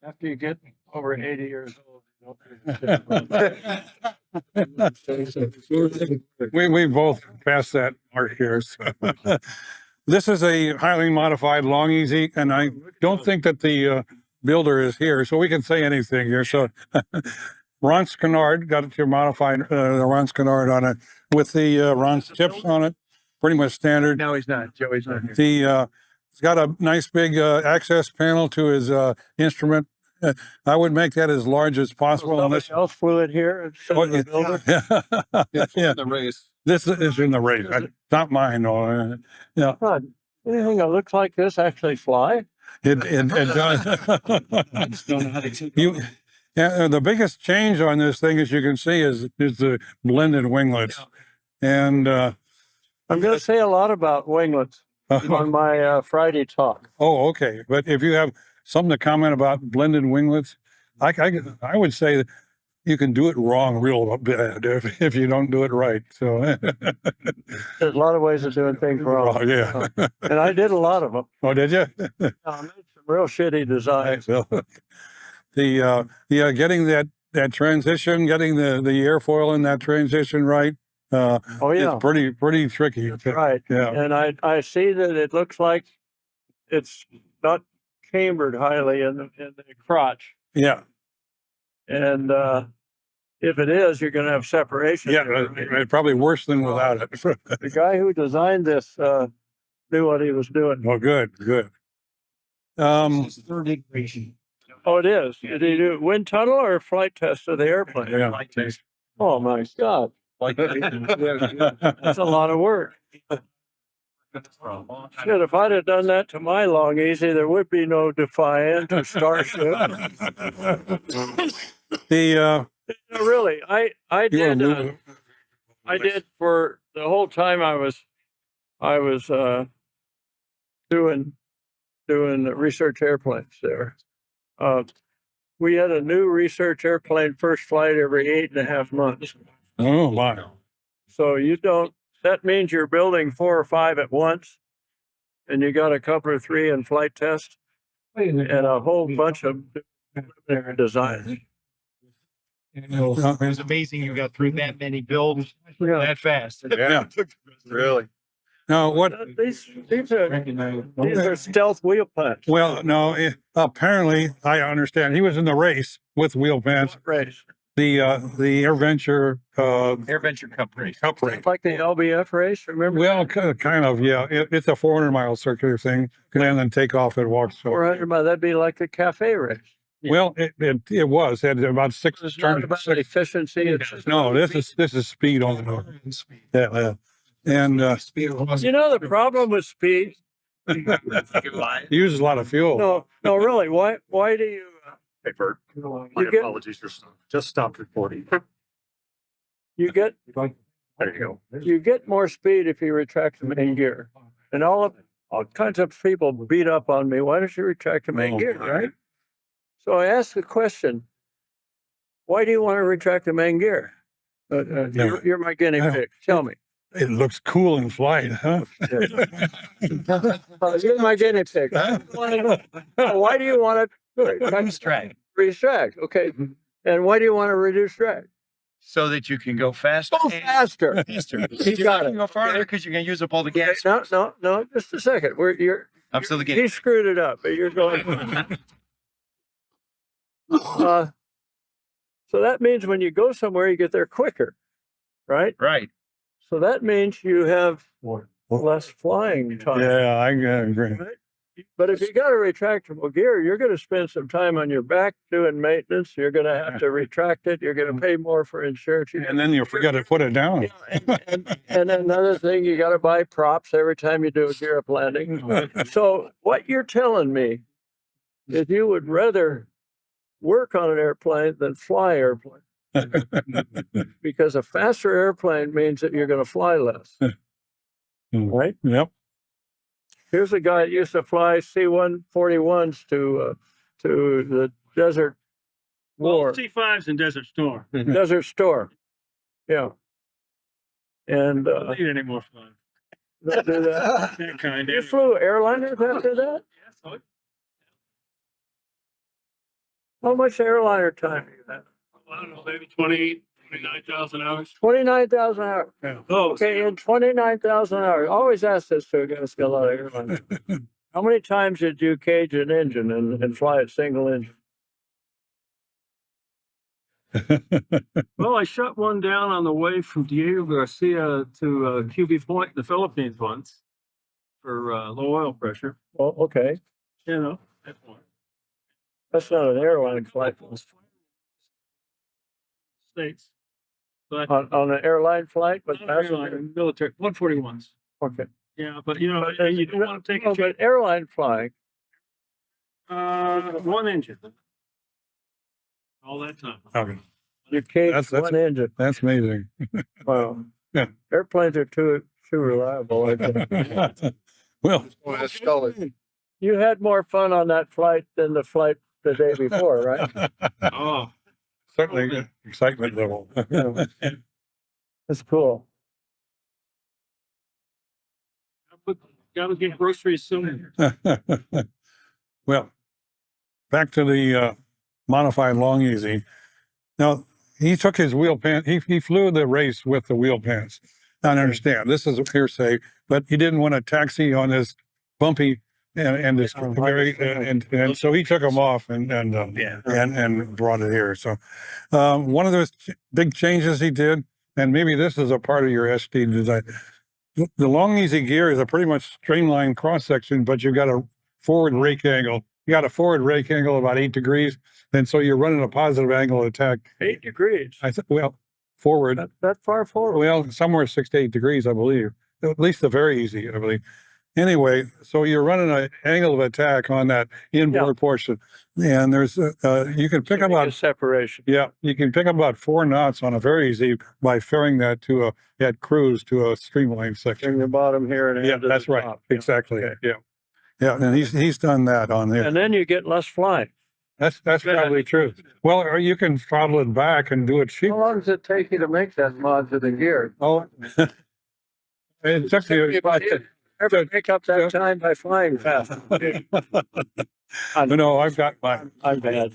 After you get over 80 years old, we both passed that mark here. So. This is a highly modified long easy, and I don't think that the builder is here, so we can say anything here. So Ron's Canard got your modified Ron's Canard on it with the Ron's tips on it, pretty much standard. No, he's not. Joey's not here. The he's got a nice big access panel to his instrument. I would make that as large as possible. Unless else flew it here. Yeah. Yeah. The race. This is in the race. Not mine. No. Yeah. God, anything that looks like this actually fly? It does. The biggest change on this thing, as you can see, is the blended winglets. And I'm going to say a lot about winglets on my Friday talk. Oh, okay. But if you have something to comment about blended winglets, I would say that you can do it wrong real bad if you don't do it right. So there's a lot of ways of doing things wrong. Oh, yeah. And I did a lot of them. Oh, did you? I made some real shitty designs. Getting that transition, getting the airfoil in that transition right. Oh yeah, it's pretty tricky. That's right. Yeah. And I see that it looks like it's not cambered highly in the crotch. Yeah. And if it is, you're going to have separation. Yeah, it's probably worse than without it. The guy who designed this knew what he was doing. Oh, good. Third iteration. Oh, it is. Did he do wind tunnel or flight test of the airplane? Yeah. Flight test. Oh my God, that's a lot of work. Shit, if I'd have done that to my long easy, there would be no Defiant or Starship. Really, I did for the whole time I was doing research airplanes there. We had a new research airplane first flight every 8.5 months. Oh, wow. So that means you're building 4 or 5 at once, and you got a couple or 3 in flight test, and a whole bunch of designs. It was amazing you got through that many builds that fast. Yeah. Really. Now, what? These are stealth wheel plants. Well, no. Apparently, I understand he was in the race with wheel pants. Race. The Airventure Airventure Cup race. Like the LBF race, remember? Well, kind of, yeah. It's a 400-mile circular thing. Land and take off and walk. So 400 miles. That'd be like the cafe race. well, it was. It had about 6 It's not about efficiency. It's No, this is speed on the. Yeah. And you know the problem with speed. it uses a lot of fuel. No, really. Why do you? Hey, Burt. You My get- apologies. Just stopped recording. You get There you go. you get more speed if you retract the main gear, and all kinds of people beat up on me. Why don't you retract the main gear, right? So I asked the question, why do you want to retract the main gear? You're my guinea pig. Tell me. It looks cool in flight, huh? You're my guinea pig. Why do you want to Reduce drag. retract? Okay. And why do you want to reduce drag? So that you can go faster. Go faster. Faster. He's got it. Go farther because you're going to use up all the gas. No. Just a second. I'm still the guinea He screwed it up, but you're going. So that means when you go somewhere, you get there quicker, right? Right. So that means you have less flying time. Yeah, I agree. Right? But if you got a retractable gear, you're going to spend some time on your back doing maintenance. You're going to have to retract it. You're going to pay more for insurance. And then you forget to put it down. And another thing, you got to buy props every time you do a gear up landing. So what you're telling me is you would rather work on an airplane than fly airplane. Because a faster airplane means that you're going to fly less. Right? Yep. Here's a guy that used to fly C-141s to the Desert War. C5s in Desert Storm. Desert Storm. Yeah. And Don't need any more fun. that That kind you of. flew airliners after that? How much airliner time do you have? I don't know, maybe 29,000 hours. 29,000 hours. Yeah. Oh, Okay, in 29,000 hours. Always ask this to a guy that's got a lot of airlines. How many times did you cage an engine and fly it single engine? well, I shot one down on the way from Diego Garcia to QB Point in the Philippines once for low oil pressure. Well, okay. You know, that point. That's not an airline flight. States. But On an airline flight with not airline, passengers? military 141s. Okay. Yeah, but you know, But, you don't want to take no, a chance. but airline flying, One engine. All that time. Okay. you cage That's one engine. That's amazing. Wow. Yeah. Airplanes are too reliable. I think. Well, You had more fun on that flight than the flight the day before, right? Oh, certainly excitement level. That's cool. got to get groceries soon. Well, back to the modified long easy. Now he took his wheel pants. He flew the race with the wheel pants. Now, I understand this is a hearsay, but he didn't want to taxi on this bumpy and this very and so he took them off and brought it here. So one of those big changes he did, and maybe this is a part of your SD design. The long easy gear is a pretty much streamlined cross section, but you've got a forward rake angle. You got a forward rake angle about 8 degrees, and so you're running a positive angle of attack. 8 degrees. Forward. That far forward. Well, somewhere 6 to 8 degrees, I believe. At least the very easy, I believe. Anyway, so you're running an angle of attack on that inboard portion, and there's you can pick up about separation. Yeah, you can pick up about 4 knots on a very easy by fairing that to at cruise to a streamlined section. Bring the bottom here and Yeah, end to that's the right. top. Exactly. Okay. Yeah, and he's done that on there. And then you get less flying. That's probably true. Well, or you can throttle it back and do it cheap. How long does it take you to make that mod to the gear? Oh, it took you. Ever pick up that time by flying fast? No, I've got mine. I'm bad.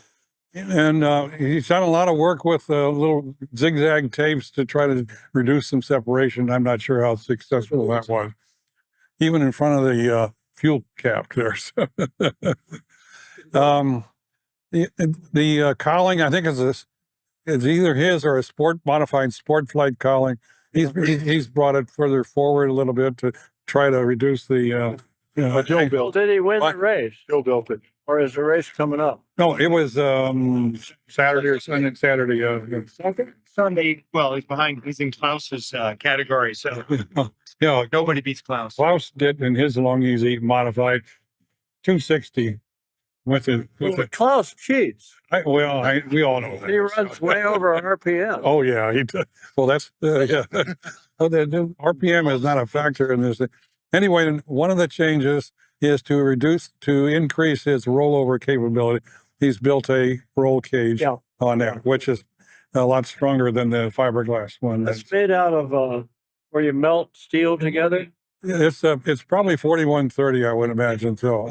And he's done a lot of work with little zigzag tapes to try to reduce some separation. I'm not sure how successful that was. Even in front of the fuel cap there. So the cowling, I think, is either his or a modified sport flight cowling. He's brought it further forward a little bit to try to reduce the. Joe built. Did he win the race? Joe built it. Or is the race coming up? No, it was Saturday or Sunday. Saturday. Sunday. Well, he's behind. He's in Klaus's category, so Yeah, nobody beats Klaus. Klaus did in his long easy modified 260 with it. Klaus cheats. We all know that. He runs way over RPM. Oh yeah, he does. Well, that's yeah. Oh, the RPM is not a factor in this. Anyway, one of the changes is to increase its rollover capability. He's built a roll cage on there, which is a lot stronger than the fiberglass one. It's made out of where you melt steel together. It's probably 4130, I would imagine. So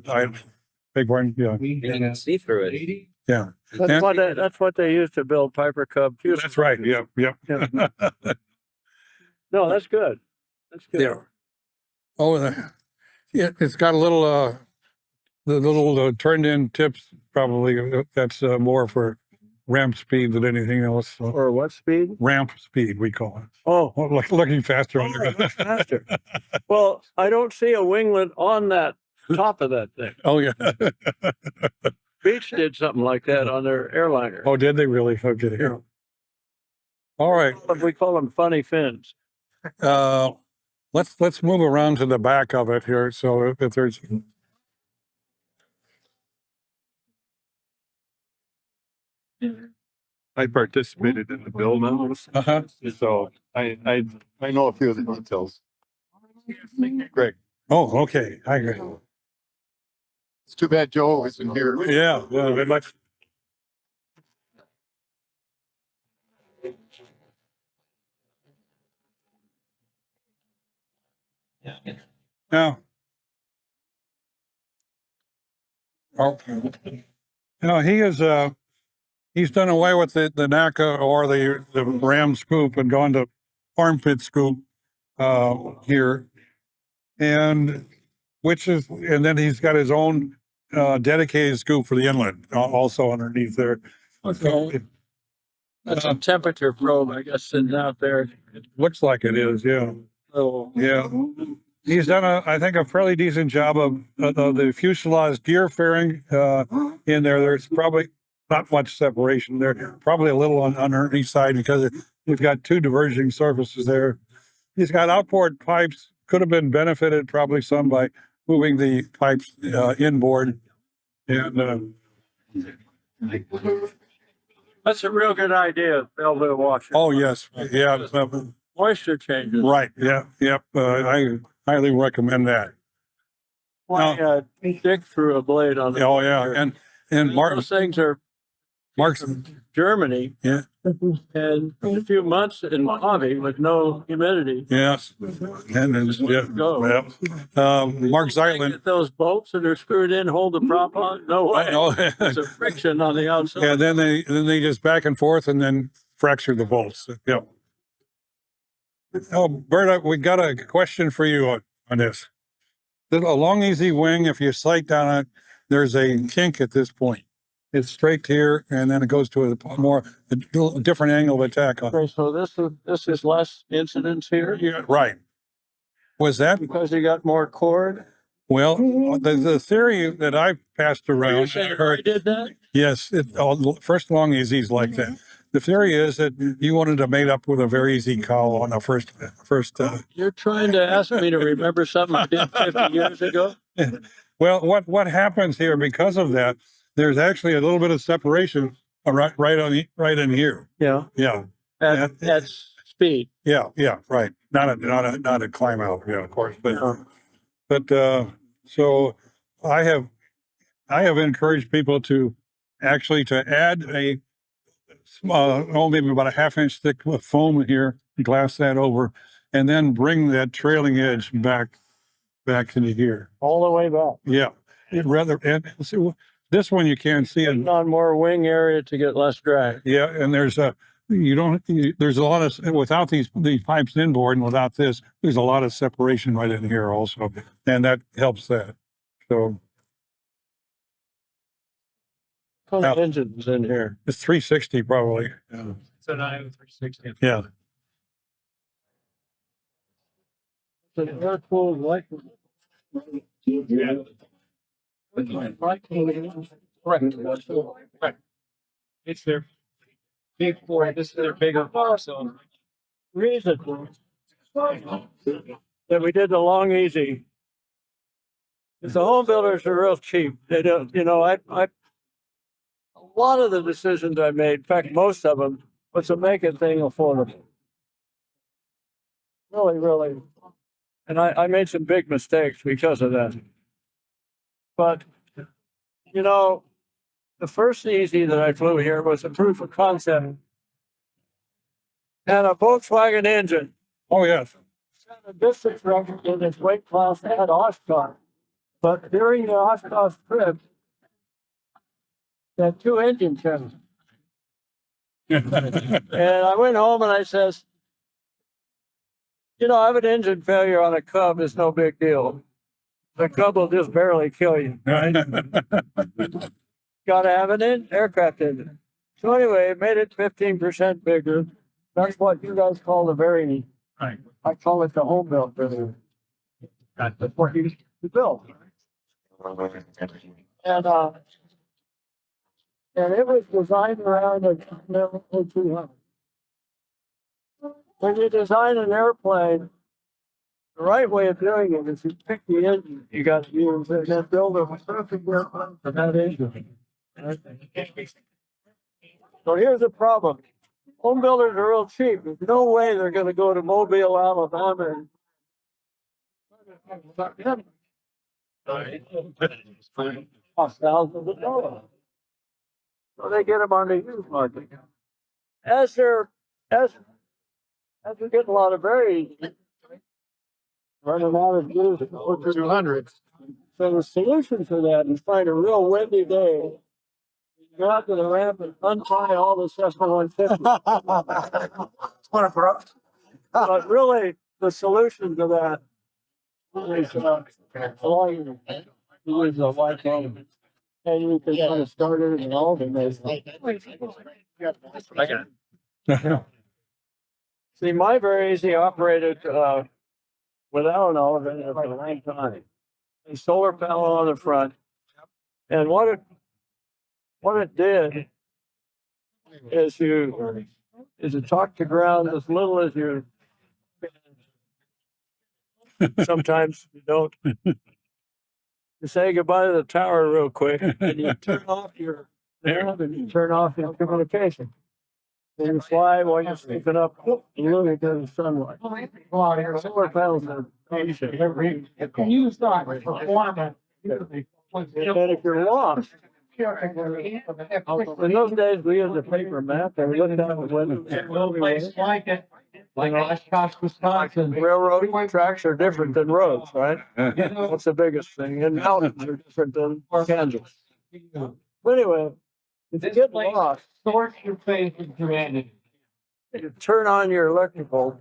I big one, yeah. You can see through it. Yeah. That's what they use to build Piper Cub. That's right. Yep. Yeah. No, that's good. That's good. Yeah. Oh, yeah. It's got a little, the little turned in tips. Probably that's more for ramp speed than anything else. So. Or what speed? Ramp speed, we call it. Oh, Looking faster on much faster. Well, I don't see a winglet on that top of that thing. Oh yeah. Beach did something like that on their airliner. Oh, did they really? Okay. Yeah. All right. We call them funny fins. Let's move around to the back of it here. So if there's I participated in the build analysis, so I know a few of the details. Greg, Oh, okay. I agree. it's too bad Joe isn't here. Yeah, very much. Now, No, he's done away with the NACA or the Ram scoop and gone to armpit scoop here, and and then he's got his own dedicated scoop for the inlet also underneath there. Okay. That's a temperature probe, I guess, sitting out there. It looks like it is, yeah. Little, Yeah. He's done I think, a fairly decent job of the fuselage gear fairing in there. There's probably not much separation there. Probably a little on underneath side because we've got two diverging surfaces there. He's got outboard pipes. Could have been benefited probably some by moving the pipes inboard. And that's a real good idea, velvet washer. oh yes, yeah, Moisture changes. right, yeah, yep. I highly recommend that. Why dig through a blade on the Oh yeah, and those things are Mark's, Germany. yeah. And a few months in Mojave with no humidity. Yes, and then yeah, Go. yeah. Mark Zeitlin. Get those bolts that are screwed in, hold the prop on. No way. Oh, There's a friction on the outside. yeah, then they just back and forth and then fracture the bolts. Yeah. Oh, Bert, we got a question for you on this. A long easy wing, if you sight down it, there's a kink at this point. It's straight here, and then it goes to a different angle of attack on. Okay, so this is less incidents here Yeah, right. Was that because you got more cord. well? The theory that I passed Are you around. saying I did that? Yes, first long easy's like that. The theory is that you wanted to mate up with a very easy cow on the first. You're trying to ask me to remember something I did 50 years ago? Well, what happens here because of that? There's actually a little bit of separation right in here. Yeah. Yeah, That's speed. yeah, right. Not a climb out. Yeah, of course, but so I have encouraged people to actually to add a maybe about a half-inch thick of foam here, glass that over, and then bring that trailing edge back into here. All the way back. Yeah, and so this one you can't see it. Putting on more wing area to get less drag. Yeah, and there's a lot of without these pipes inboard and without this, there's a lot of separation right in here also, and that helps that. So Put Now- engines in here. it's 360 probably. Yeah. It's an IO360. Yeah. The air cooled like. Correct. It's their big four. This is their bigger so Reason that we did the long easy. Because the home builders are real cheap. They don't, a lot of the decisions I made, in fact, most of them, was to make a thing affordable. Really. And I made some big mistakes because of that. But, the first easy that I flew here was a proof of concept. And a Volkswagen engine. Oh yes. A distance record in its weight class at Oshkosh. But during the Oshkosh trip, they had two engine changes. And I went home and I says, I have an engine failure on a Cub. It's no big deal. The Cub will just barely kill you. Got to have an aircraft engine. So anyway, it made it 15% bigger. That's what you guys call the very, right. I call it the Homebuilt version. That's what you built. And it was designed around a level 200. When you design an airplane, the right way of doing it is you pick the engine you got to use and then build a perfect airplane for that engine. So here's the problem. Home builders are real cheap. There's no way they're going to go to Mobile, Alabama and cost thousands of dollars. So they get them on the used market. As we're getting a lot of very running out of used 200s. So the solution for that is find a real windy day go out to the ramp and untie all the Cessna 150. But really, the solution to that is allowing you use a white phone. And you can kind of start it and all the See, my very easy operated without an elevator for a long time. A solar panel on the front. And what it did is to talk to ground as little as you sometimes you don't. You say goodbye to the tower real quick and you turn off your nav and you turn off your communication. Then you fly while you're sleeping up and looking at the sunlight. Solar panels are and if you're lost, in those days we used a paper map and we looked down the window. Like Oshkosh, Wisconsin, railroad tracks are different than roads, right? That's the biggest thing. And mountains are different than Kansas. But anyway, if you get lost, sort your face with humanity. You turn on your electrical,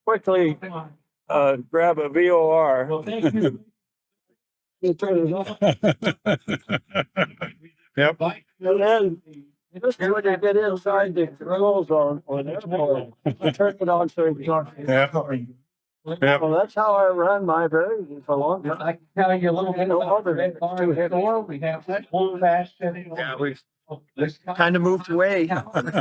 quickly grab a VOR. You turn it off. Yep. And then just when you get inside the control zone on airport, you turn it on so you can. Yep. Yep. Well, that's how I run my variables for a long time. I can tell you a little bit over we have that whole fast. Yeah, we've kind of moved away.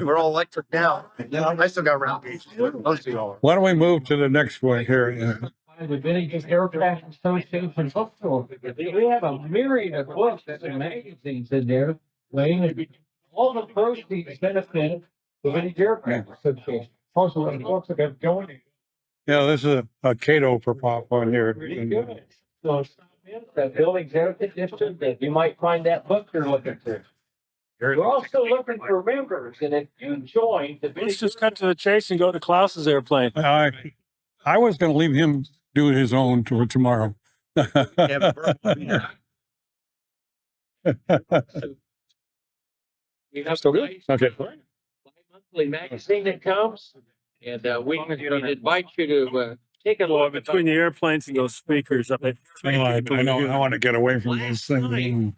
We're all electric now. I still got round gauge. Most of y'all. Why don't we move to the next one here? The Vintage Aircraft Association bookstore. We have a myriad of books and magazines in there. All the proceeds benefit the Vintage Aircraft Association. Also, the books that have donated. Yeah, this is a Cato for pop on here. So stop in that Buildings Heritage District, that you might find that book you're looking for. We're also looking for members, and if you join the Let's just cut to the chase and go to Klaus's airplane. I was going to leave him do his own tour tomorrow. Yeah, Burt will be there. we have Still good? Okay. monthly magazine that comes, and we invite you to take a Well, look. between the airplanes and those speakers up there. I know. I want to get away from those things.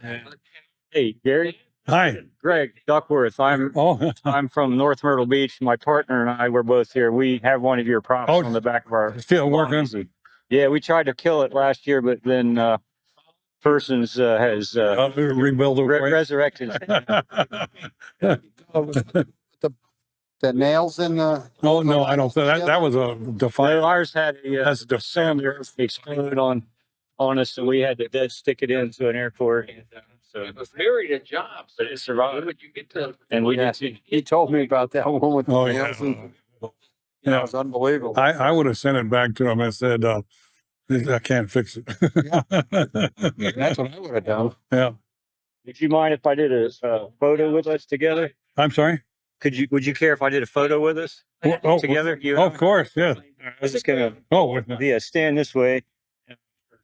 Hey, Gary. Hi. Greg Duckworth. Oh, I'm from North Myrtle Beach. My partner and I were both here. We have one of your props Oh, on the back of our. still working. Yeah, we tried to kill it last year, but then Persons has Rebuild it. resurrected. The nails in the. Oh no, I don't. That was a Well, defiant. ours had a That's the cylinder explode on us, so we had to dead stick it into an airport. So It was myriad of jobs. but it survived, Would you get to? and we Yeah. did. He told me about that one with the Oh nails. yeah. And, it was unbelievable. I would have sent it back to him and said, I can't fix it. That's what I would have done. Yeah. Would you mind if I did a photo with us together? I'm sorry. Would you care if I did a photo with us Oh, together? You of course. Yeah. I was just gonna Oh, stand this way.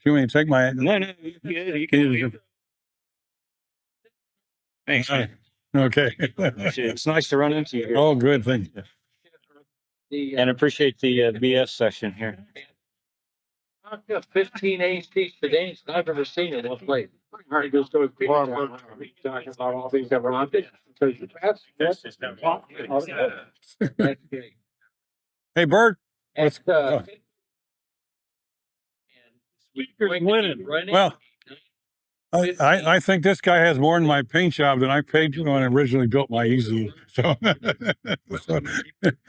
you mean take my. No, you can. Thanks, man. Okay. It's nice to run into you here. Oh, good thing. And appreciate the BS session here. I've got 15 AC sedans I've ever seen in one place. Hard to go to talking about all these ever hunted. Hey, Burt. It's winning. Well, I think this guy has more in my paint job than I paid when I originally built my Easy. So,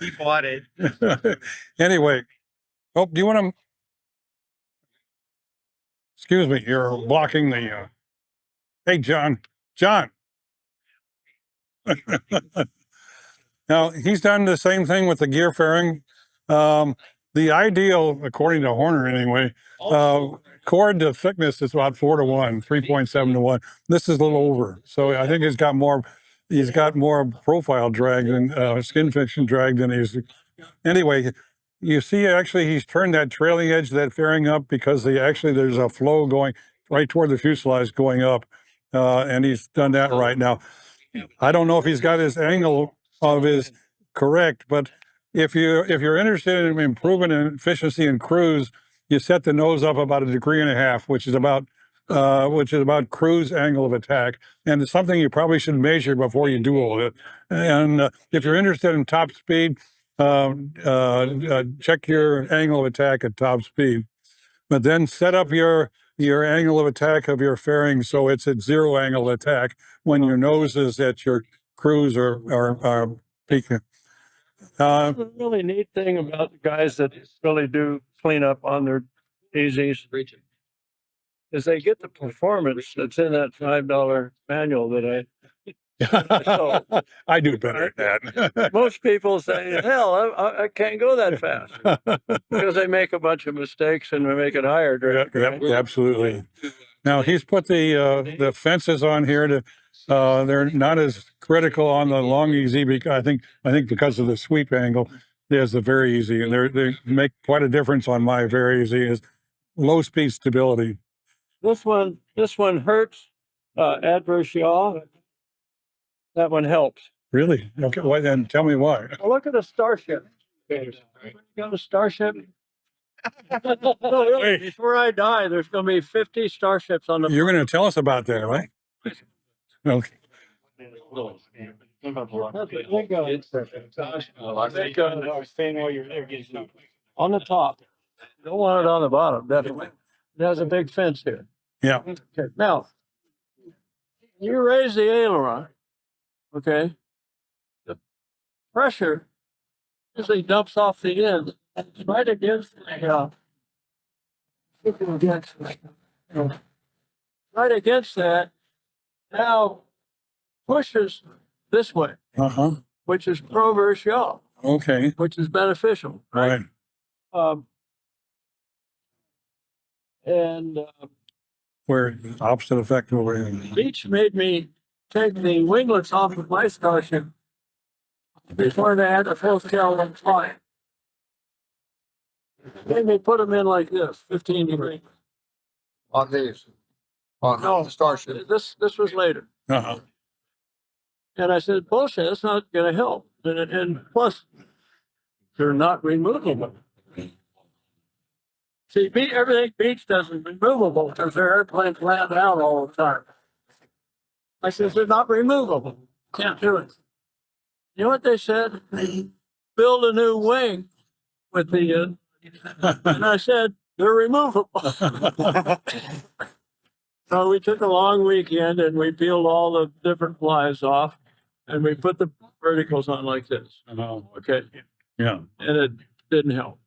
He bought it. anyway, do you want to? Excuse me, you're blocking the. Hey, John. Now he's done the same thing with the gear fairing. The ideal, according to Horner anyway, cord to thickness is about 4:1, 3.7:1. This is a little over, so I think he's got more profile drag than skin friction drag than he's. Anyway, you see, actually, he's turned that trailing edge of that fairing up because there's a flow going right toward the fuselage going up. and he's done that right now. I don't know if he's got his angle of his correct, but if you're interested in improving in efficiency and cruise, you set the nose up about 1.5 degrees, which is about cruise angle of attack, and it's something you probably should measure before you do all of it. And if you're interested in top speed, check your angle of attack at top speed, but then set up your angle of attack of your fairing so it's at 0 angle of attack when your nose is at your cruise or peak. The really neat thing about the guys that really do clean up on their EZs is they get the performance that's in that $5 manual that I do better at that. most people say, hell, I can't go that fast because they make a bunch of mistakes and they make it higher. Yeah, absolutely. Now he's put the fences on here to they're not as critical on the long easy because I think because of the sweep angle. There's the very easy, and they make quite a difference on my very easy is low speed stability. This one hurts adverse yaw. That one helps. Really? Okay. Why then? Tell me why. Well, look at a starship. You got a starship? No, really, before I die, there's going to be 50 starships on the. You're going to tell us about that, right? Okay. On the top. You don't want it on the bottom, definitely. It has a big fence here. Yeah. Okay, now, you raise the aileron, okay? The pressure usually dumps off the end. It's right against the, right against that, now pushes this way, which is pro-verse yaw, Okay. which is beneficial. Right. And Where opposite effect over here. Beach made me take the winglets off of my starship before they had the full scale one fly. Made me put them in like this, 15 degrees. On these. On the Starship. This was later. Uh-huh. And I said, bullshit, that's not going to help. And plus, they're not removable. See, everything Beach does is removable because their airplanes land out all the time. I said, they're not removable. Can't do it. You know what they said? Build a new wing with the, and I said, they're removable. So we took a long weekend and we peeled all the different flies off and we put the verticals on like this. Okay. Yeah. And it didn't help.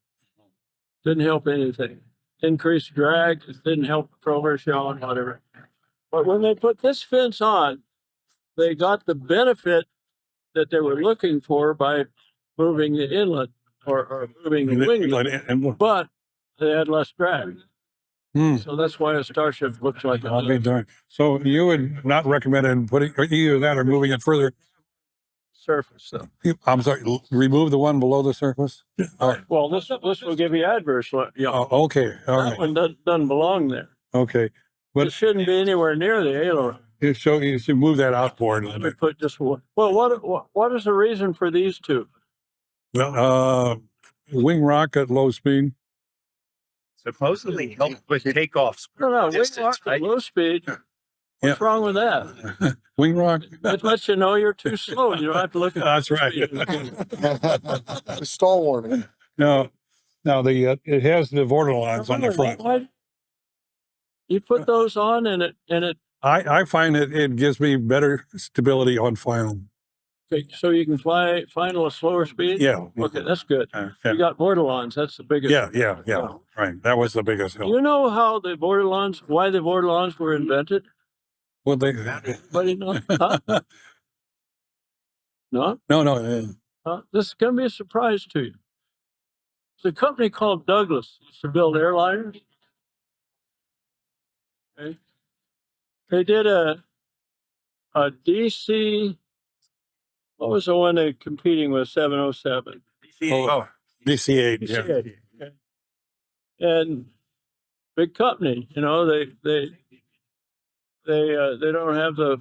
Didn't help anything. Increased drag, it didn't help the pro-verse yaw and whatever. But when they put this fence on, they got the benefit that they were looking for by moving the inlet or moving the winglet, but they had less drag. So that's why a Starship looks like I'll be a darned. So you would not recommend putting either that or moving it further? surface. So. I'm sorry, remove the one below the surface? Well, this will give you adverse. Oh, okay. All That right. one doesn't belong there. Okay. But It shouldn't be anywhere near the aileron. so you should move that outboard a Let little me bit. put just one. Well, what is the reason for these two? Well, wing rock at low speed. Supposedly help with takeoffs. No, wing Distance, rock at right? low speed. What's wrong with that? Wing rock? That lets you know you're too slow. You don't have to look at. That's right. Stall warning. No, it has the borderlines on the front. Why- You put those on and it I find it gives me better stability on final. okay, so you can fly final a slower speed. Yeah. Okay, that's good. Yeah. You got borderlines. That's the biggest. Yeah. Right. That was the biggest help. You know how why the borderlines were invented? Well, they, Anybody know? Huh? No? no. This is going to be a surprise to you. It's a company called Douglas used to build airliners. Okay. They did a DC. What was the one they competing with? 707. Oh, DC-8. Yeah. DC-8. Okay. And big company, you know, they they don't have the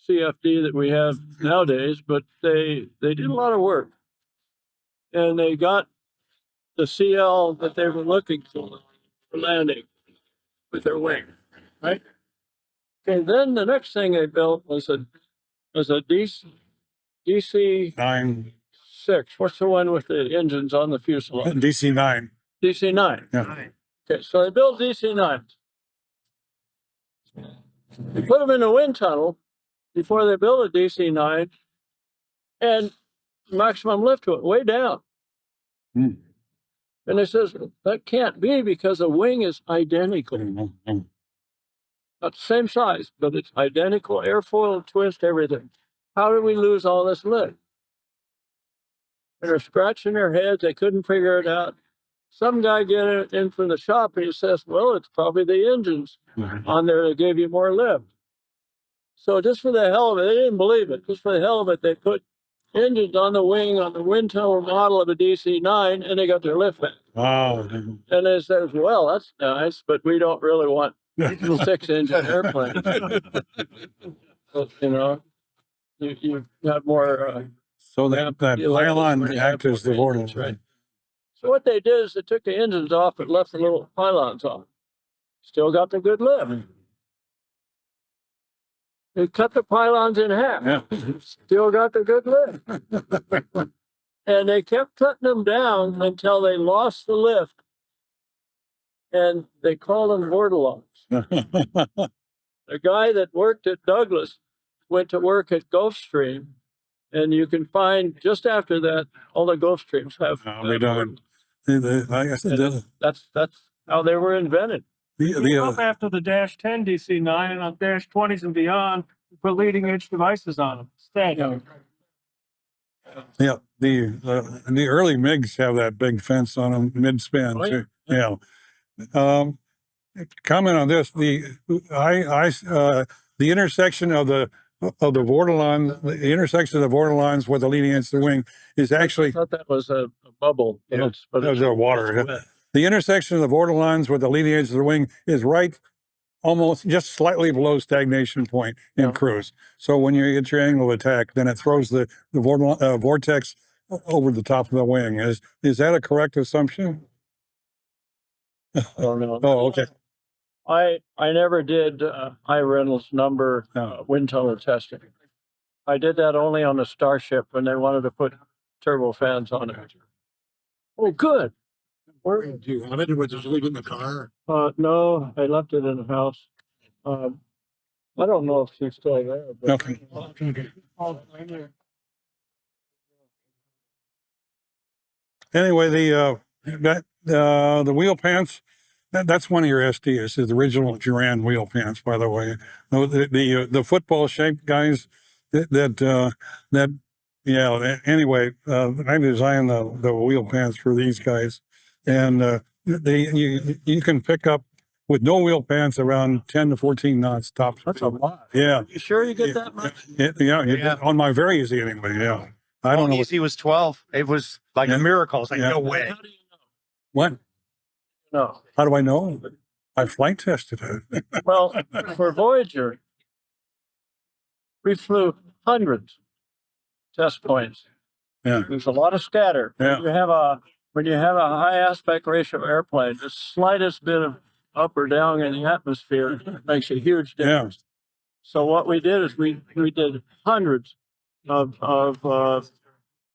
CFD that we have nowadays, but they did a lot of work. And they got the CL that they were looking for landing with their wing, right? Okay, then the next thing they built was a DC 9, 6. What's the one with the engines on the fuselage? DC 9. DC 9. Yeah. Okay, so they built DC 9. They put them in a wind tunnel before they built a DC 9, and maximum lift went way down. Hmm. And it says that can't be because the wing is identical. Not the same size, but it's identical airfoil, twist, everything. How did we lose all this lift? They're scratching their heads. They couldn't figure it out. Some guy get it in from the shop and he says, well, it's probably the engines on there that gave you more lift. So just for the hell of it, they didn't believe it. Just for the hell of it, they put engines on the wing on the wind tunnel model of a DC-9 and they got their lift back. Wow. And they says, well, that's nice, but we don't really want 6-engine airplanes. You know, you have more. So that pylon act as the vortex, engines, right? So what they did is they took the engines off but left the little pylons on. Still got the good lift. They cut the pylons in half. Yeah. Still got the good lift. And they kept cutting them down until they lost the lift. And they called them vortelons. The guy that worked at Douglas went to work at Gulfstream. And you can find just after that, all the Gulfstreams have. They don't. Like I said, That's how they were invented. Up after the Dash 10 DC-9 and on Dash 20s and beyond, put leading edge devices on them. Instead. Yeah, the early MiGs have that big fence on them mid-span Oh, too. Yeah. Comment on this: the intersection of the vortelon, the intersection of the vortelons where the leading edge of the wing is I actually thought that was a bubble. Yeah, But there's a water. wet. The intersection of the vortelons where the leading edge of the wing is right almost just slightly below stagnation point in Yeah. cruise. So when you get your angle of attack, then it throws the vortex over the top of the wing. Is that a correct assumption? Oh, no. Oh, okay. I never did high Reynolds number No. wind tunnel testing. I did that only on the Starship when they wanted to put turbo fans on it. Oh, good. Where, Do you want it, or just leave it in the car? no, I left it in the house. I don't know if she's still there. But, Okay. Anyway, the wheel pants. That's one of your SDs, is the original Duran wheel pants, by the way. The football shaped guys anyway, I designed the wheel pants for these guys, and you can pick up with no wheel pants around 10 to 14 knots top. That's a lot. Yeah. You sure you get that much? Yeah. On my very easy anyway. Yeah. I don't know Easy was 12. It was like Yeah. a miracle. It's like, Yeah. no way. How do you what. know? No. How do I know? I flight tested it. Well, for Voyager, we flew hundreds of test points. Yeah. There's a lot of scatter. Yeah. When you have a high aspect ratio airplane, the slightest bit of up or down in the atmosphere makes a huge Yeah. difference. So what we did is we did hundreds of what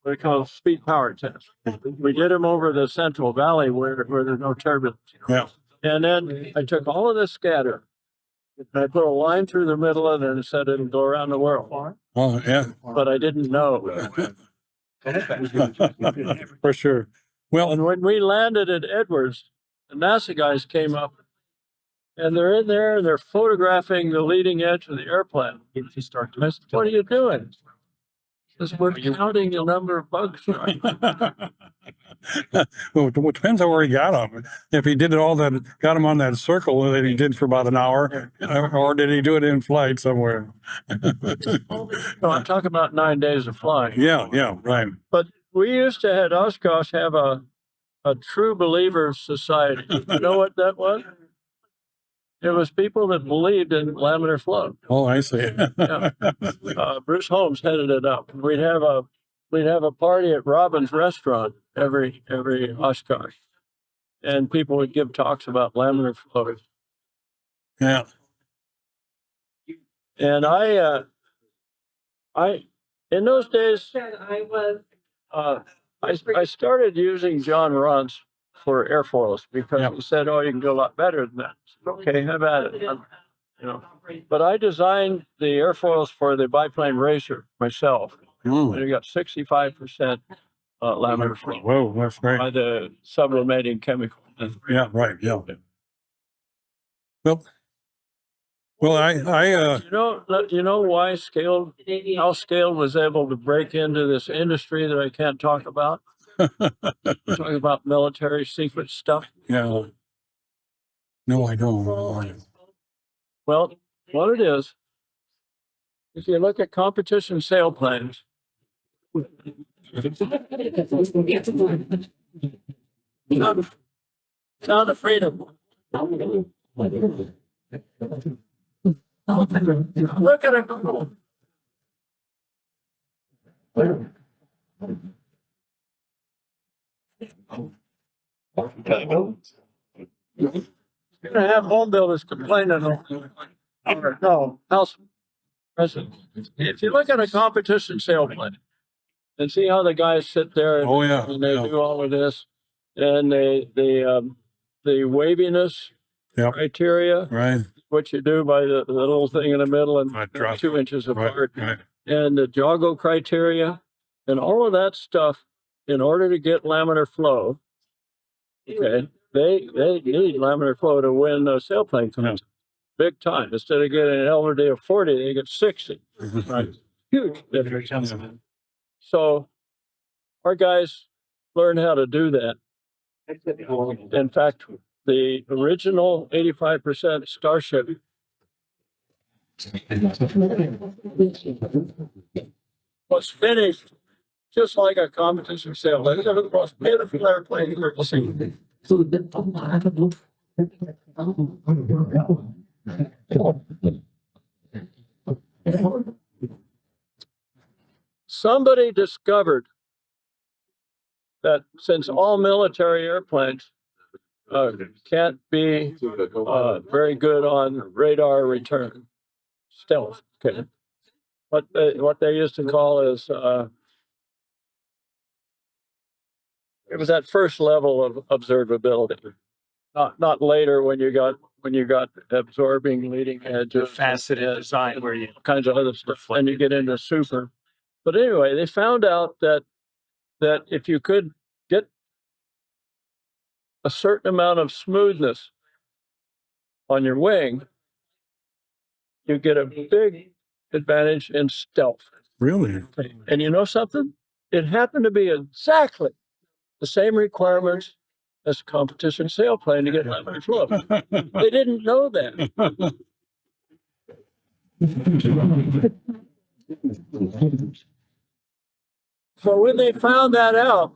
we call speed power tests. We did them over the Central Valley where there's no turbulence. Yeah. And then I took all of this scatter and I put a line through the middle of it and said it'll go around the world. Oh, yeah. But I didn't know. For sure. Well, And when we landed at Edwards, the NASA guys came up and they're in there and they're photographing the leading edge of the airplane. I said, what are you doing? Because we're counting the number of bugs. well, it depends on where he got them. If he did got him on that circle that he did for about an hour, or did he do it in flight somewhere? No, I'm talking about 9 days of flying. Yeah, right. But we used to at Oshkosh have a true believers society. You know what that was? It was people that believed in laminar flow. Oh, I see. Bruce Holmes headed it up. We'd have a party at Robin's restaurant every Oshkosh, and people would give talks about laminar flows. Yeah. And I in those days, I started using John Runts for airfoils because Yep. he said, "Oh, you can do a lot better than that." I said, okay, have at it. But I designed the airfoils for the biplane racer myself. Mm. And you got 65% laminar flow Whoa, that's great. by the sublimating chemical. Yeah, right. Yeah. Well, You know why how Scale was able to break into this industry that I can't talk about? Talking about military secret stuff. yeah. No, I don't. Well, what it is, if you look at competition sailplanes, Sound of Freedom. Look at it. You're gonna have home builders complaining. No, house residents. If you look at a competition sailplane and see how the guys sit there and, Oh, yeah. and they Yeah. do all of this, and the waviness Yep. criteria, Right. what you do by the little thing in the middle and Right, drop. 2 inches Right. apart, Right. and the Jago criteria, and all of that stuff, in order to get laminar flow, okay, they need laminar flow to win a sailplane contest. Big time. Instead of getting an LRD of 40, they get 60. Right. Huge difference. So our guys learned how to do that. In fact, the original 85% Starship was finished just like a competition sailplane. It was the most beautiful airplane you've ever seen. Somebody discovered that since all military airplanes can't be very good on radar return stealth, okay, what they used to call is it was that first level of observability, not later when you got absorbing leading edges, Faceted design where you kinds of other stuff, and you get into super. But anyway, they found out that if you could get a certain amount of smoothness on your wing, you get a big advantage in stealth. Really? And you know something? It happened to be exactly the same requirements as a competition sailplane to get laminar flow. They didn't know that. So when they found that out,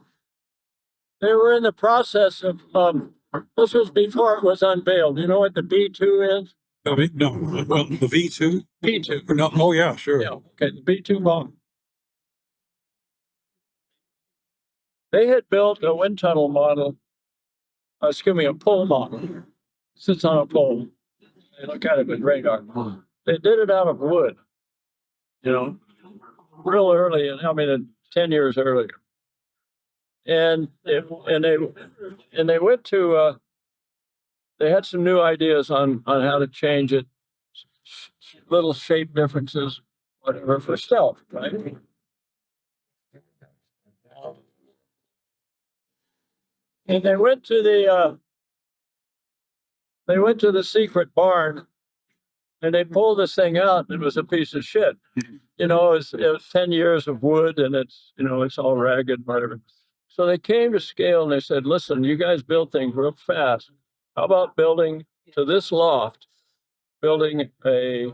they were in the process of, this was before it was unveiled. You know what the B2 is? No, well, the V2? B2. No, oh, yeah, sure. Yeah, okay, the B2 bomb. They had built a wind tunnel model, a pole model, sits on a pole. They look at it with radar. They did it out of wood, real early, and 10 years earlier. And they went to, they had some new ideas on how to change it, little shape differences, whatever, for stealth, right? And they went to the secret barn, and they pulled this thing out. And it was a piece of shit. It was 10 years of wood, and it's all ragged, whatever. So they came to Scale and they said, "Listen, you guys build things real fast. How about building to this loft, building a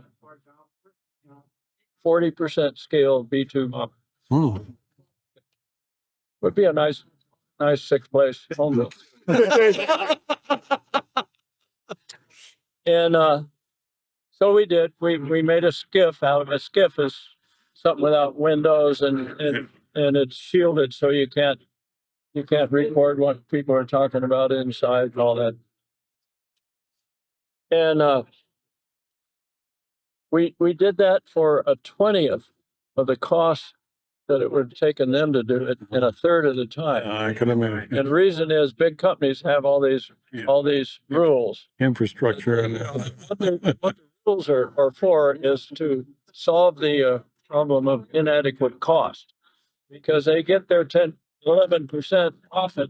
40% scale B2 model? Would be a nice sixth place home built." And so we did. We made a skiff out of it. A skiff is something without windows and it's shielded, so you can't record what people are talking about inside and all that. And we did that for a 20th of the cost that it would have taken them to do it in a third of the time. I can imagine. And the reason is big companies have all these rules. Infrastructure and What the rules are for is to solve the problem of inadequate cost, because they get their 11% profit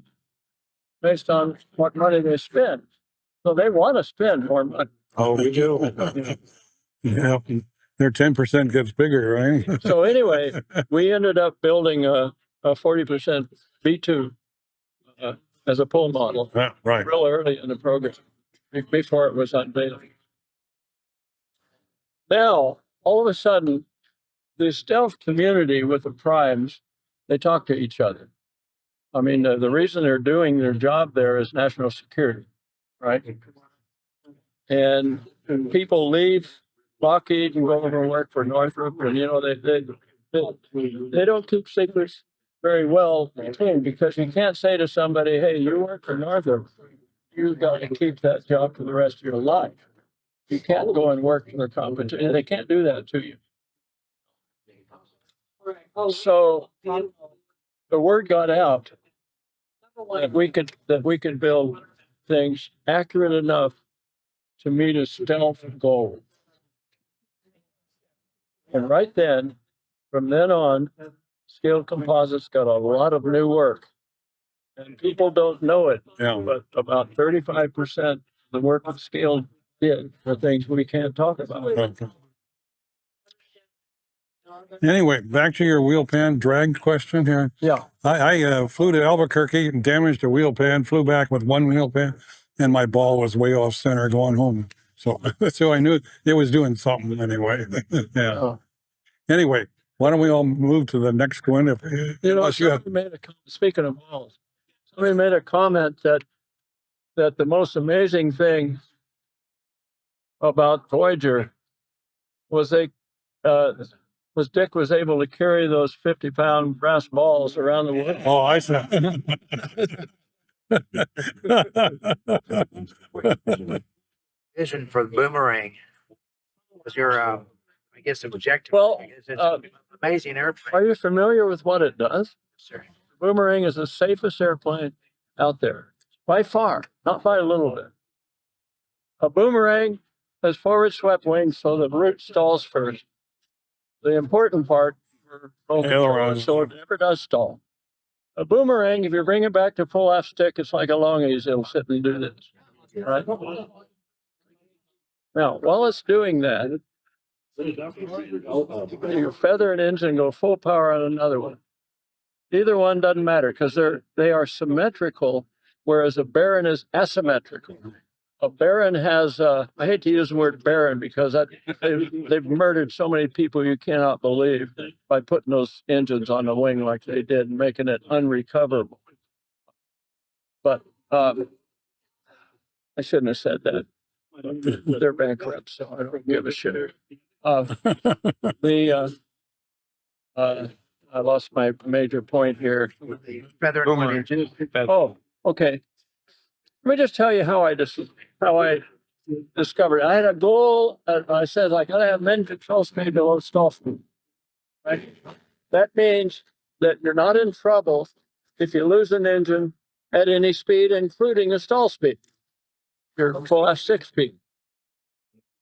based on what money they spend. So they want to spend more money. oh, we do. Yeah, their 10% gets bigger, right? So anyway, we ended up building a 40% B2 as a pull model Yeah, right. real early in the program, before it was unveiled. Now, all of a sudden, the stealth community with the primes, they talk to each other. I mean, the reason they're doing their job there is national security, right? And people leave Lockheed and go over and work for Northrop, and they don't keep secrets very well between, because you can't say to somebody, "Hey, you work for Northrop, you've got to keep that job for the rest of your life." You can't go and work for the competition. They can't do that to you. So the word got out that we could build things accurate enough to meet a stealth goal. And right then, from then on, Scaled Composites got a lot of new work. And people don't know it, Yeah. but about 35% of the work that Scaled did are things we can't talk about. Okay. Anyway, back to your wheel pan drag question here. Yeah. I flew to Albuquerque and damaged a wheel pan, flew back with one wheel pan, and my ball was way off center going home. So, so I knew it was doing something anyway. Yeah. Oh. Anyway, why don't we all move to the next one? If unless you have, Speaking of balls, somebody made a comment that the most amazing thing about Voyager was Dick was able to carry those 50-pound brass balls around the world. oh, I said. Vision for the Boomerang was your, I guess, objective. Well, It's an amazing airplane. Are you familiar with what it does? Sir. Boomerang is the safest airplane out there, by far, not by a little bit. A Boomerang has forward swept wings so the root stalls first. The important part for roll control is so it never does stall. A Boomerang, if you bring it back to full half stick, it's like a longies. It'll sit and do this, right? Now, while it's doing that, you feather an engine, go full power on another one. Either one doesn't matter, because they are symmetrical, whereas a Baron is asymmetrical. A Baron has, I hate to use the word Baron because they've murdered so many people you cannot believe by putting those engines on the wing like they did and making it unrecoverable. But I shouldn't have said that. They're bankrupt, so I don't give a shit. I lost my major point here. Feather and one engine. Oh, okay. Let me just tell you how I discovered it. I had a goal. I said, I got to have men control speed below stall speed. Right? That means that you're not in trouble if you lose an engine at any speed, including a stall speed. Your full F6 speed.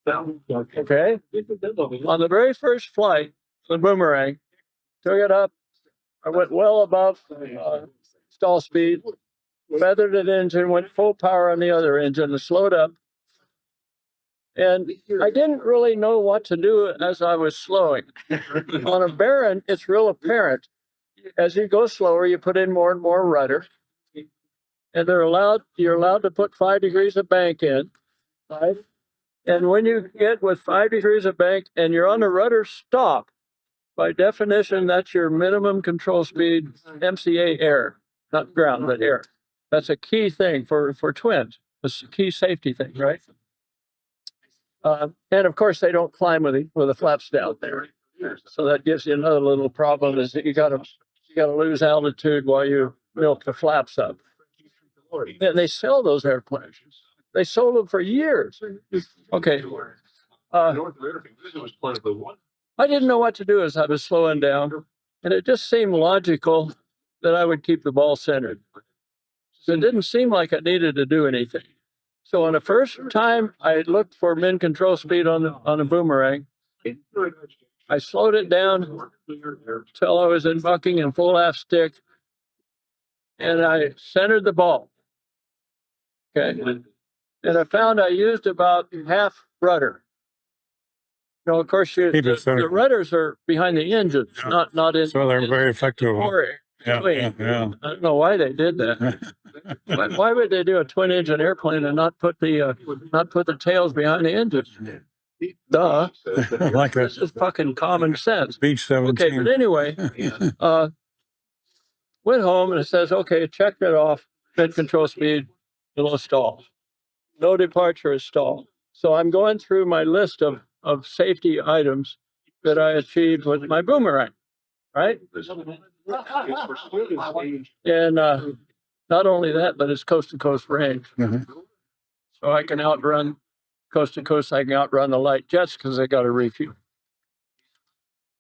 Okay. On the very first flight, the Boomerang, took it up. I went well above stall speed. Feathered an engine, went full power on the other engine and slowed up. And I didn't really know what to do as I was slowing. On a Baron, it's real apparent. As you go slower, you put in more and more rudder. And you're allowed to put 5 degrees of bank in, right? And when you get with 5 degrees of bank and you're on the rudder stop, by definition, that's your minimum control speed, MCA air, not ground, but air. That's a key thing for twins. It's a key safety thing, right? And of course, they don't climb with the flaps down there. So that gives you another little problem is that you gotta lose altitude while you milk the flaps up. And they sell those airplanes. They sold them for years. Okay. I didn't know what to do as I was slowing down, and it just seemed logical that I would keep the ball centered. So it didn't seem like I needed to do anything. So on the first time I looked for min control speed on the Boomerang, I slowed it down till I was in bucking and full half stick, and I centered the ball. Okay. And I found I used about half rudder. You know, of course, the rudders are behind the engine, not in. So they're very effective. Yeah. Yeah. I don't know why they did that. Why would they do a twin engine airplane and not put the tails behind the engine? Duh. Like This is fucking common sense. Beach 17. Okay, but anyway, went home and it says, okay, checked it off, mid control speed, no stall. No departure is stall. So I'm going through my list of safety items that I achieved with my Boomerang, right? And not only that, but it's coast to coast range. So I can outrun coast to coast. I can outrun the light jets because I got a refuel.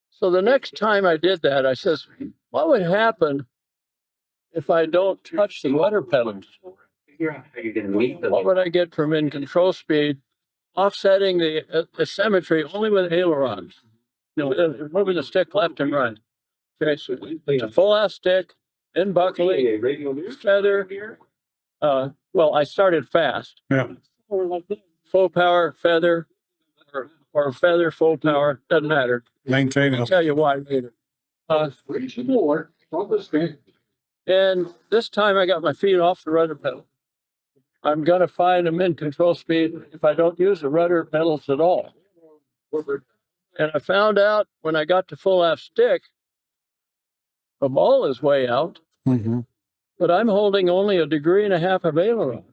So the next time I did that, I says, what would happen if I don't touch the rudder pedals? What would I get from in control speed, offsetting the asymmetry only with ailerons? You know, moving the stick left and right. Okay, so it's a full ass stick, in buckling, feather. Well, I started fast. Yeah. Full power, feather, or feather, full power, doesn't matter. Maintain I'll it. tell you why later. And this time I got my feet off the rudder pedal. I'm going to find a min control speed if I don't use the rudder pedals at all. And I found out when I got to full aft stick, the ball is way out, but I'm holding only 1.5 degrees of aileron.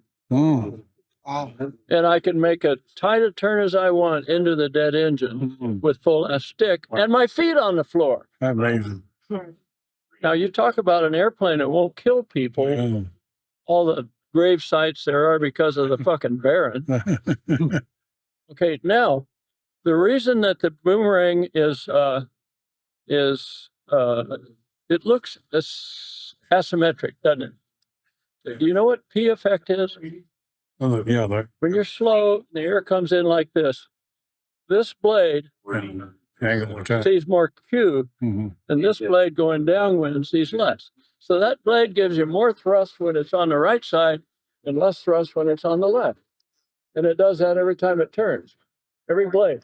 And I can make a tight a turn as I want into the dead engine with full aft stick and my feet on the floor. Amazing. Now you talk about an airplane that won't kill people. All the grave sites there are because of the fucking Baron. Okay, now the reason that the Boomerang is it looks asymmetric, doesn't it? Do you know what P effect is? Yeah, When you're slow, the air comes in like this. This blade sees more Q, and this blade going downwind sees less. So that blade gives you more thrust when it's on the right side and less thrust when it's on the left. And it does that every time it turns, every blade.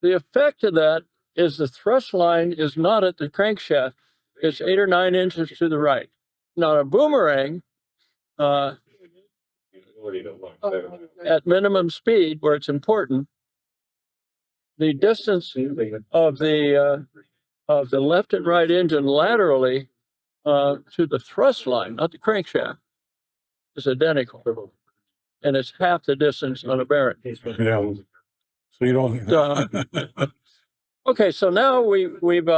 The effect of that is the thrust line is not at the crankshaft. It's 8 or 9 inches to the right. Now a Boomerang, at minimum speed where it's important, the distance of the left and right engine laterally to the thrust line, not the crankshaft, is identical, and it's half the distance on a Baron. Yeah. So you don't. Okay, so now we've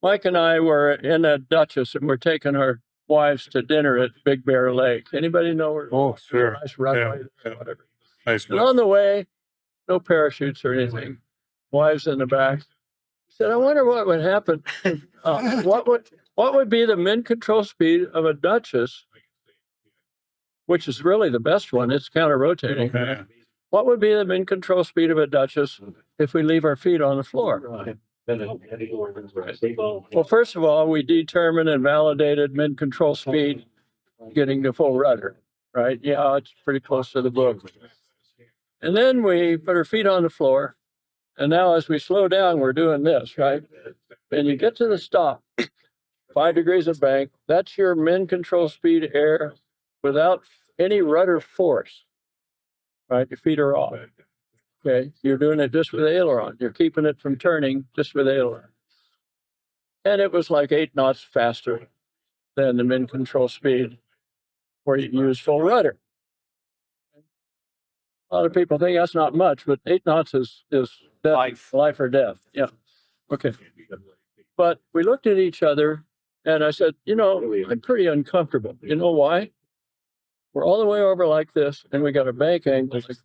Mike and I were in a Duchess and we're taking our wives to dinner at Big Bear Lake. Anybody know where? Oh, sure. Nice runway, Yeah. whatever. Nice. And on the way, no parachutes or anything. Wives in the back. I said, I wonder what would happen. What would be the min control speed of a Duchess, which is really the best one? It's counter rotating. Yeah. What would be the min control speed of a Duchess if we leave our feet on the floor? Well, first of all, we determined and validated min control speed getting to full rudder, right? Yeah, it's pretty close to the book. And then we put our feet on the floor. And now as we slow down, we're doing this, right? And you get to the stop, 5 degrees of bank. That's your min control speed air without any rudder force, right? Your feet are off. Okay, you're doing it just with aileron. You're keeping it from turning just with aileron. And it was like 8 knots faster than the min control speed where you use full rudder. A lot of people think that's not much, but 8 knots is death, life or death. Yeah. Okay. But we looked at each other and I said, you know, I'm pretty uncomfortable. You know why? We're all the way over like this and we got a bank angle like this.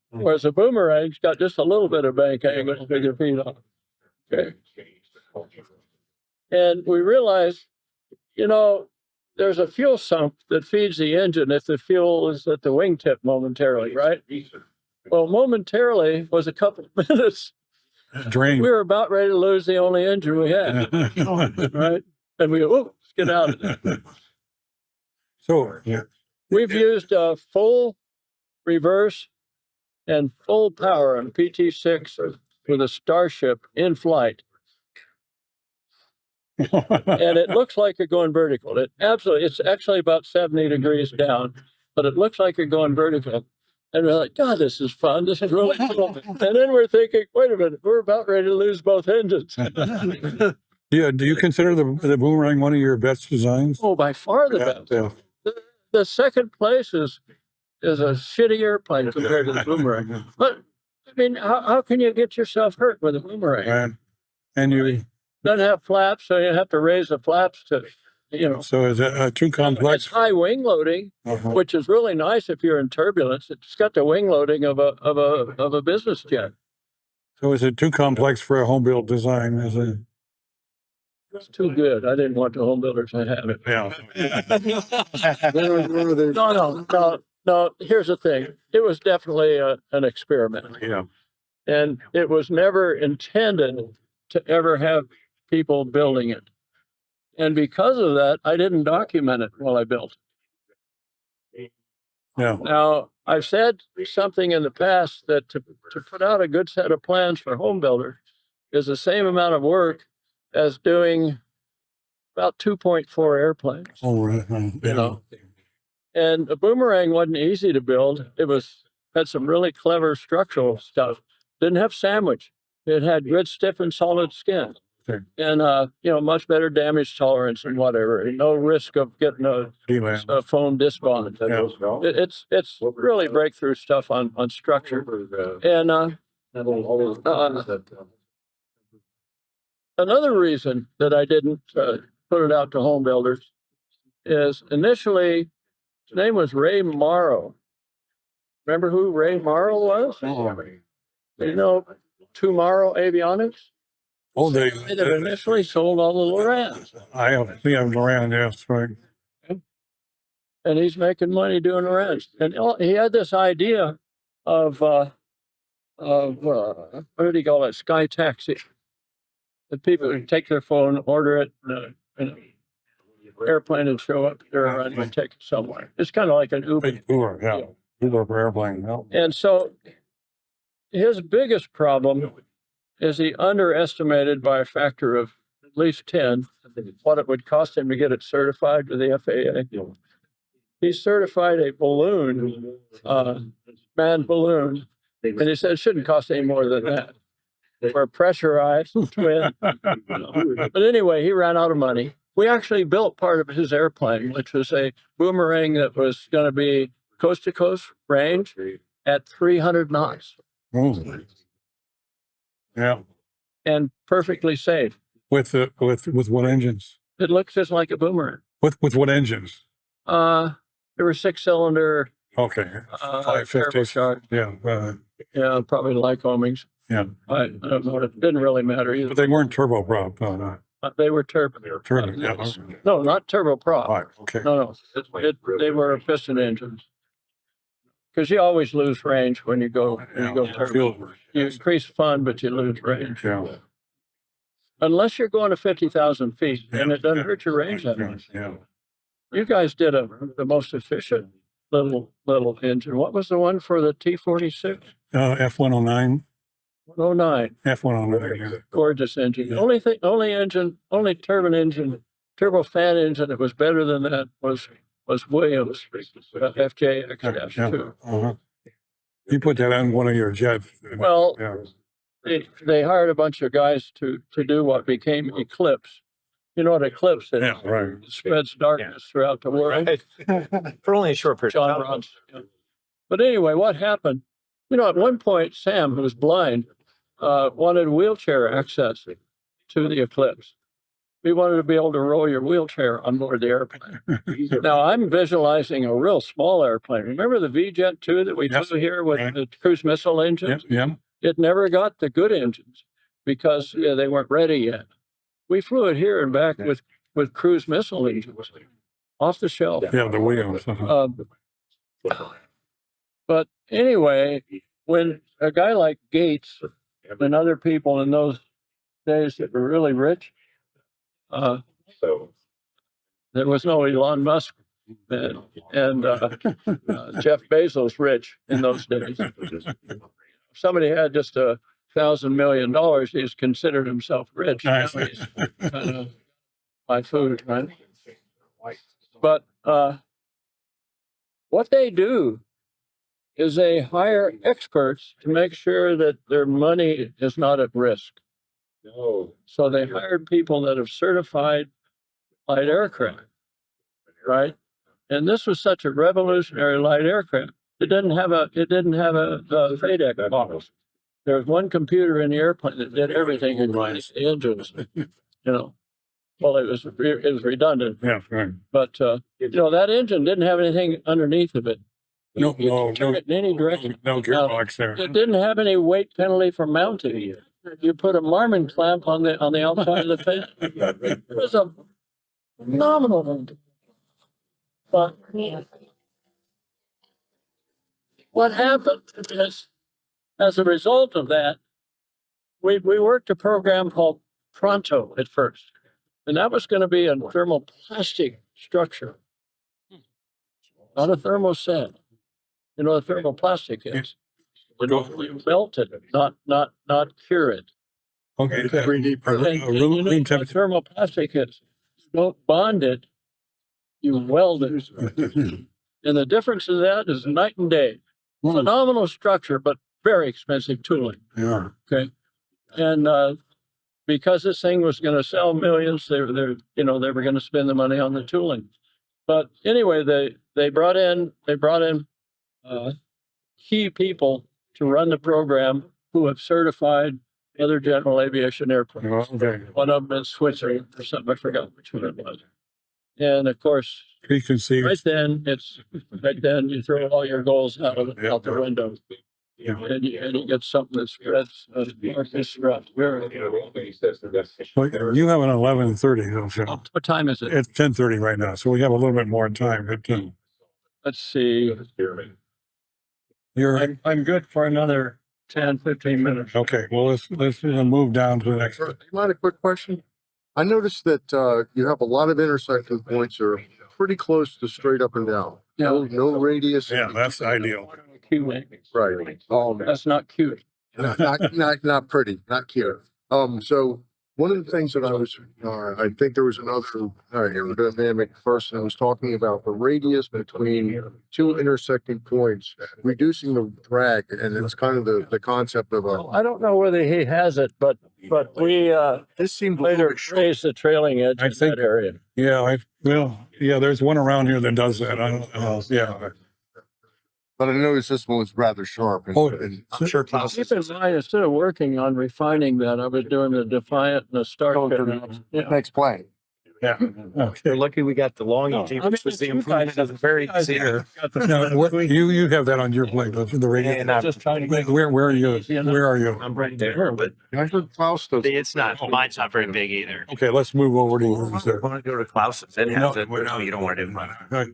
Whereas a boomerang's got just a little bit of bank angle with your feet on. Okay. And we realized, you know, there's a fuel sump that feeds the engine if the fuel is at the wingtip momentarily, right? Well, momentarily was a couple of minutes. Drain. We were about ready to lose the only engine we had, right? And we, let's get out of there. So, yeah. We've used full reverse and full power on PT6 with a Starship in flight. And it looks like you're going vertical. It's actually about 70 degrees down, but it looks like you're going vertical. And we're like, God, this is fun. This is really cool. And then we're thinking, wait a minute, we're about ready to lose both engines. Yeah. Do you consider the Boomerang one of your best designs? Oh, by far the best. Yeah. The second place is a shitty airplane compared to the Boomerang. But I mean, how can you get yourself hurt with a Boomerang? And you doesn't have flaps, so you have to raise the flaps to, you know. So is it too It's complex? high wing loading, which is really nice if you're in turbulence. It's got the wing loading of a business jet. So is it too complex for a home built design? Is it? It's too good. I didn't want the home builders to have it. Yeah. No. Here's the thing. It was definitely an experiment. Yeah. And it was never intended to ever have people building it. And because of that, I didn't document it while I built it. Yeah. Now, I've said something in the past that to put out a good set of plans for home builder is the same amount of work as doing about 2.4 airplanes. Oh, right. You know, and a Boomerang wasn't easy to build. It had some really clever structural stuff. Didn't have sandwich. It had grid stiff and solid skin. Sure. And you know, much better damage tolerance and whatever. And no risk of getting a foam disc bond. Yeah. It's really breakthrough stuff on structure. And another reason that I didn't put it out to home builders is initially his name was Ray Morrow. Remember who Ray Morrow was? You know, Tomorrow Avionics? Oh, they initially sold all the Lorans. I have Loran, yes, right. And he's making money doing Lorans. And he had this idea of what do you call it? Sky taxi. That people would take their phone, order it, and an airplane would show up there and runway, take it somewhere. It's kind of like an Uber. Uber, yeah. Uber for airplane. Yeah. And so his biggest problem is he underestimated by a factor of at least 10 what it would cost him to get it certified with the FAA. He certified a balloon, manned balloon, and he said it shouldn't cost any more than that. For pressurized twin. But anyway, he ran out of money. We actually built part of his airplane, which was a Boomerang that was going to be coast to coast range at 300 knots. Oh. Yeah. And perfectly safe. With what engines? It looks just like a Boomerang. With what engines? There were 6-cylinder. Okay. 550. Yeah. Yeah, probably Lycomings. Yeah. I don't know. It didn't really matter either. But they weren't turboprop. No. They were turbo. Yeah. No, not turboprop. Right. Okay. No. They were piston engines. Because you always lose range when you go turbo. You increase fun, but you lose range. Yeah. Unless you're going to 50,000 feet, and it doesn't hurt your range that much. Yeah. You guys did the most efficient little engine. What was the one for the T-46? F-109. 109. F-109. Yeah. Gorgeous engine. Yeah. Only turbofan engine that was better than that was Williams FJ-X-2. Yeah. You put that on one of your jets. Well, yeah. they hired a bunch of guys to do what became Eclipse. You know what Eclipse is? Yeah, right. It spreads darkness throughout the world. For only a short period. John Ron's. But anyway, what happened? You know, at one point, Sam, who was blind, wanted wheelchair access to the Eclipse. We wanted to be able to roll your wheelchair on board the airplane. Now, I'm visualizing a real small airplane. Remember the V-Jet 2 that we Yes, flew here with right. the cruise missile engines? Yeah. It never got the good engines because they weren't ready yet. We flew it here and back with cruise missile engines off the shelf. Yeah, the wheels. But anyway, when a guy like Gates and other people in those days that were really rich, there was no Elon Musk and Jeff Bezos rich in those days. If somebody had just $1,000 million, he's considered himself rich. Nice. Now he's kind of my food, right? But what they do is they hire experts to make sure that their money is not at risk. So they hired people that have certified light aircraft, right? And this was such a revolutionary light aircraft. It didn't have a FADEC box. There was one computer in the airplane that did everything in the engines. You know, well, it was redundant. Yeah, right. But you know, that engine didn't have anything underneath of it. No, You turn it in any direction. no gearbox there. It didn't have any weight penalty for mounting. You put a Marmon clamp on the outside of the fan. It was a phenomenal one. But what happened is, as a result of that, we worked a program called Pronto at first. And that was going to be a thermoplastic structure, not a thermoset. You know what a thermoplastic is? You melt it, not cure it. Okay. And you know what thermoplastic is? You don't bond it, you weld it. And the difference in that is night and day. Phenomenal structure, but very expensive tooling. Yeah. Okay. And because this thing was going to sell millions, they were going to spend the money on the tooling. But anyway, they brought in key people to run the program who have certified other general aviation airplanes. Okay. One of them in Switzerland or something, I forgot which one it was. And of course, Preconceived. right then you throw all your goals out the window. Yeah. And you get something that spreads strut. Well, you have an 11:30 though, so What time is it? it's 10:30 right now, so we have a little bit more time. But Let's see. you're I'm good for another 10, 15 minutes. okay. Well, let's move down to the next. Sir, do you mind a quick question? I noticed that you have a lot of intersection points that are pretty close to straight up and down. No radius. Yeah, that's ideal. Cute. Right. That's not cute. Not pretty, not cute. So one of the things that I think there was another aerodynamic person was talking about the radius between two intersecting points, reducing the drag, and it's kind of the concept of I don't know whether he has it, but we this seemed later raised the trailing edge I in think- that area. Yeah, there's one around here that does that. I don't know. Yeah. but I noticed this one was rather sharp. Oh, I'm sure Klaus Keep in mind, instead of working on refining that, I was doing the Defiant and the Starship. Yeah. Next plane. Yeah. Okay. We're lucky we got the long No, engine, I mean, which was the you guys improvement of the very guys cedar. got the- Now, you have that on your plate, don't you? The radio. And I'm Just trying to make. Where are you? Where are you? I'm right there, but I heard Klaus does. It's not, mine's not very big either. Okay, let's move over to yours there. Want to go to Klaus's and No, have to, no, you don't want to do mine. Right.